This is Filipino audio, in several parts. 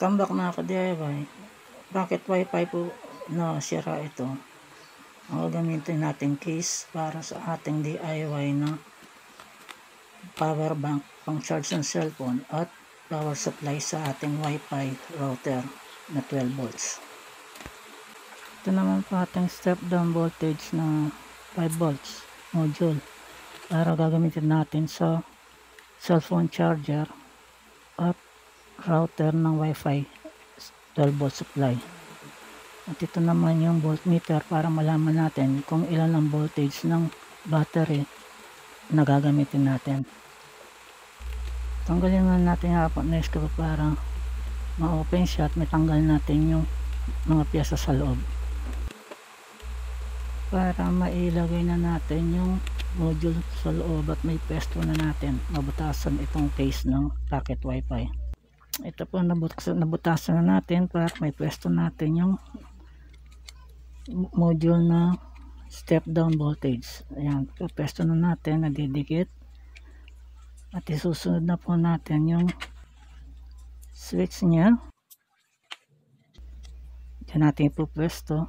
Welcome back mga ka-DIY. Bakit Wi-Fi po na sira ito? Ang gagamitin natin case para sa ating DIY na power bank pang charge ng cellphone at power supply sa ating Wi-Fi router na 12 volts. Ito naman po ating step down voltage na 5 volts module para gagamitin natin sa cellphone charger at router ng Wi-Fi 12 volt supply. At ito naman yung voltmeter para malaman natin kung ilan ang voltage ng battery na gagamitin natin. Tanggalin na natin hapon na screw para ma-open siya at matanggal natin yung mga piyesa sa loob. Para mailagay na natin yung module sa loob at may pwesto na natin, mabutasan itong case ng packet Wi-Fi. Ito po nabutasan na natin para may pwesto natin yung module na step down voltage. Ayan, pwesto na natin, nadidikit. At isusunod na po natin yung switch niya. Diyan natin po pwesto.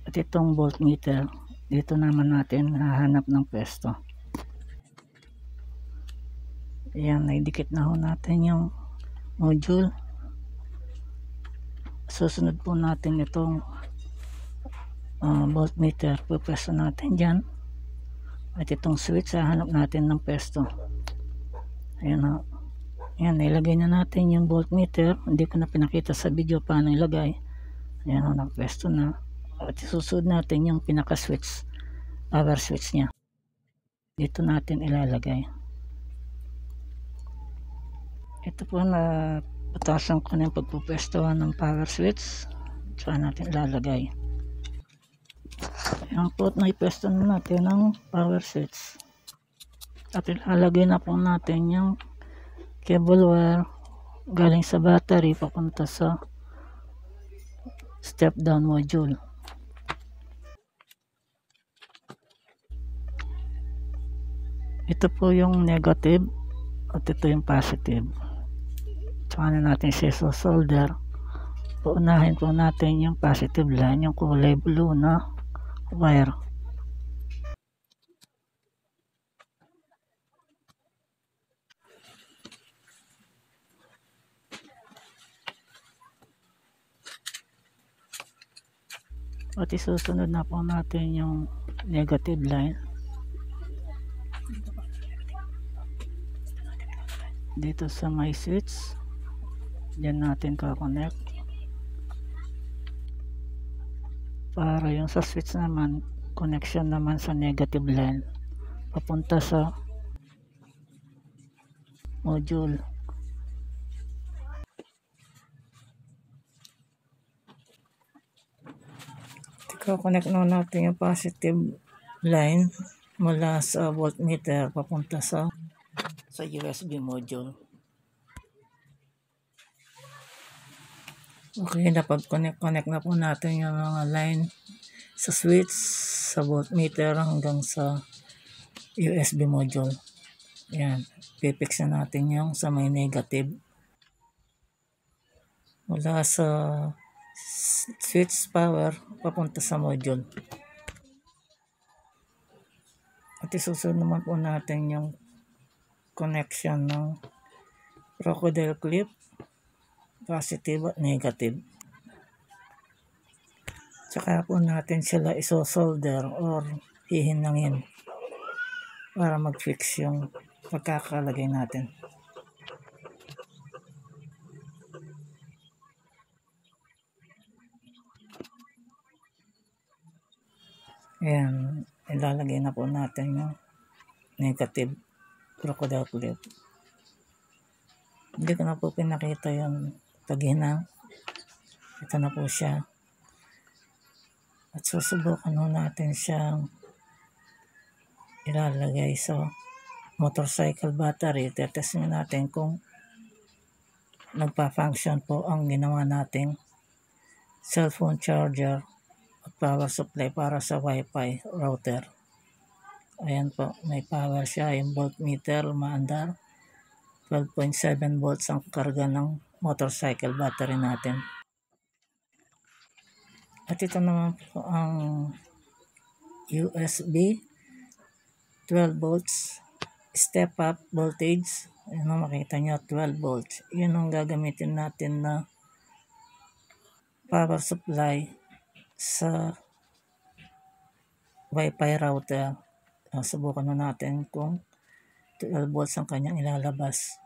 At itong voltmeter, dito naman natin hahanap ng pwesto. Ayan, naidikit na ho natin yung module. Susunod po natin itong voltmeter, pwesto natin dyan. At itong switch, hahanap natin ng pwesto. Ayan o. Ayan, nilagay na natin yung voltmeter. Hindi ko na pinakita sa video paano ilagay. Ayan o, nakapwesto na. At susunod natin yung pinaka switch, power switch nya. Dito natin ilalagay. Ito po na butasan ko na yung pagpupwestuhan ng power switch. Saka natin ilalagay. Ayan po, naipwesto na natin ang power switch. At ilalagay na po natin yung cable wire galing sa battery papunta sa step down module. Ito po yung negative at ito yung positive. Tsaka na natin siya solder. Paunahin po natin yung positive line, yung kulay blue na wire. At isusunod na po natin yung negative line. Dito sa my switch, diyan natin kakonect. Para yung sa switch naman, connection naman sa negative line papunta sa module. Connect na natin yung positive line mula sa voltmeter papunta sa USB module. Okay, napag-connect na po natin yung mga line sa switch, sa voltmeter hanggang sa USB module. Ayan, pipix na natin yung sa may negative mula sa switch power papunta sa module. At isusunod naman po natin yung connection ng crocodile clip, positive at negative. Tsaka po natin sila isosolder or hihinangin para mag-fix yung pagkakalagay natin. Ayan, ilalagay na po natin yung negative crocodile clip. Hindi ko na po pinakita yung paghinang. Ito na po siya. At susubukan natin siyang ilalagay sa motorcycle battery. Tetest natin kung nagpa-function po ang ginawa nating cellphone charger at power supply para sa Wi-Fi router. Ayan po, may power siya. Yung voltmeter, umaandar. 12.7 volts ang karga ng motorcycle battery natin. At ito naman po ang USB 12 volts step up voltage. Ayan o, makita nyo 12 volts. Yun ang gagamitin natin na power supply sa Wi-Fi router. Subukan na natin kung 12 volts ang kanyang ilalabas.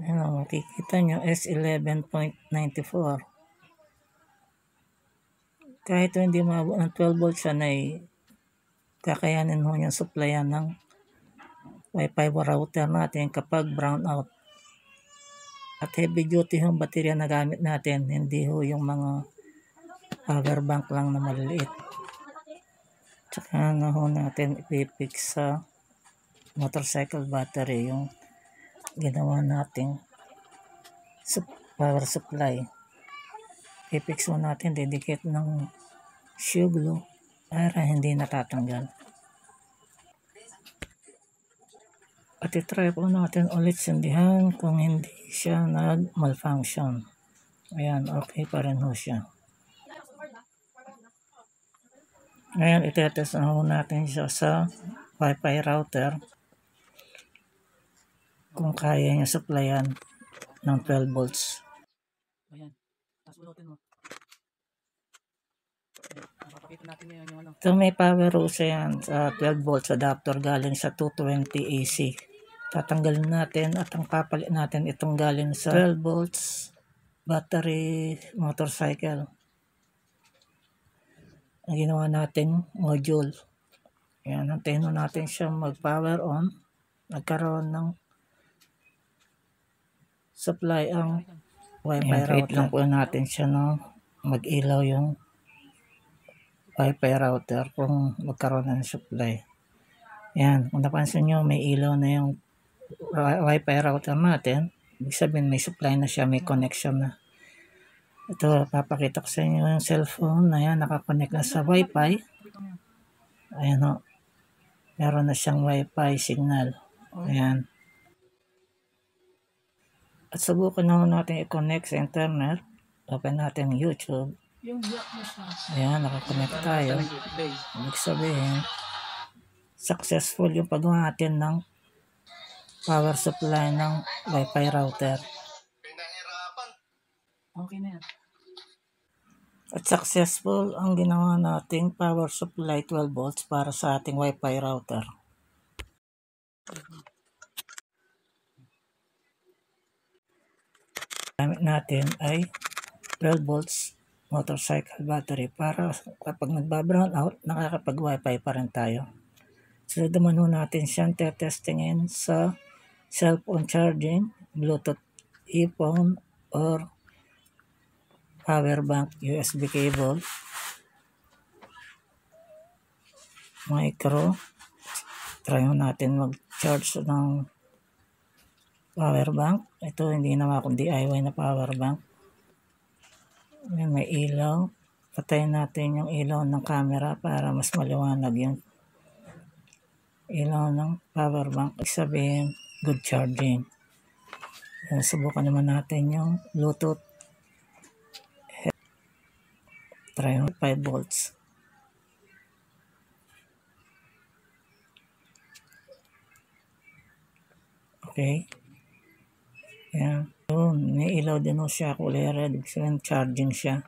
Ayan o, makikita nyo S11.94. Kahit hindi maabot ng 12 volts yan ay kakayanin ho niyang supplyan ng Wi-Fi router natin kapag brown out. At heavy duty yung baterya na gamit natin, hindi ho yung mga power bank lang na maliliit. Tsaka na ho natin ipipix sa motorcycle battery yung ginawa nating power supply. Ipipix mo natin, didikit ng shoe glue para hindi natatanggal. At itry po natin ulit sindihan kung hindi siya nag-malfunction. Ayan, okay pa rin ho siya. Ngayon, itetest na ho natin siya sa Wi-Fi router kung kaya niya supplyan ng 12 volts. Ayan, tapos ulitin mo. Ito may power hose yan sa 12 volts adapter galing sa 220 AC. Tatanggalin natin at ang papalit natin itong galing sa 12 volts battery motorcycle. Ang ginawa natin module. Ayan, antayin natin siya mag-power on. Nagkaroon ng supply ang Wi-Fi router. Lang po natin siya no, mag-ilaw yung Wi-Fi router kung magkaroon ng supply. Yan, kung napansin nyo may ilaw na yung Wi-Fi router natin, ibig sabihin may supply na siya, may connection na. Ito, papakita ko sa inyo yung cellphone na yan, nakakonect na sa Wi-Fi. Ayan o, meron na siyang Wi-Fi signal. Ayan. At subukan naman natin i-connect sa internet. Open natin YouTube. Ayan, nakakonect tayo. Ibig sabihin, successful yung paggawa natin ng power supply ng Wi-Fi router. Okay na yan. At successful ang ginawa nating power supply 12 volts para sa ating Wi-Fi router. Gamit natin ay 12 volts motorcycle battery para kapag nagba-brown out, nakakapag-Wi-Fi pa rin tayo. So, naman natin siyang testingin sa cellphone charging, Bluetooth earphone, or power bank, USB cable, micro. Try natin mag-charge ng power bank. Ito hindi naman akong DIY na power bank. Ayan, may ilaw. Patayin natin yung ilaw ng camera para mas maliwanag yung ilaw ng power bank. Ibig sabihin, good charging. Ayan, subukan naman natin yung Bluetooth. Try 5 volts. Okay. Ayan. May ilaw din siya, kulay red. Ibig sabihin, charging siya.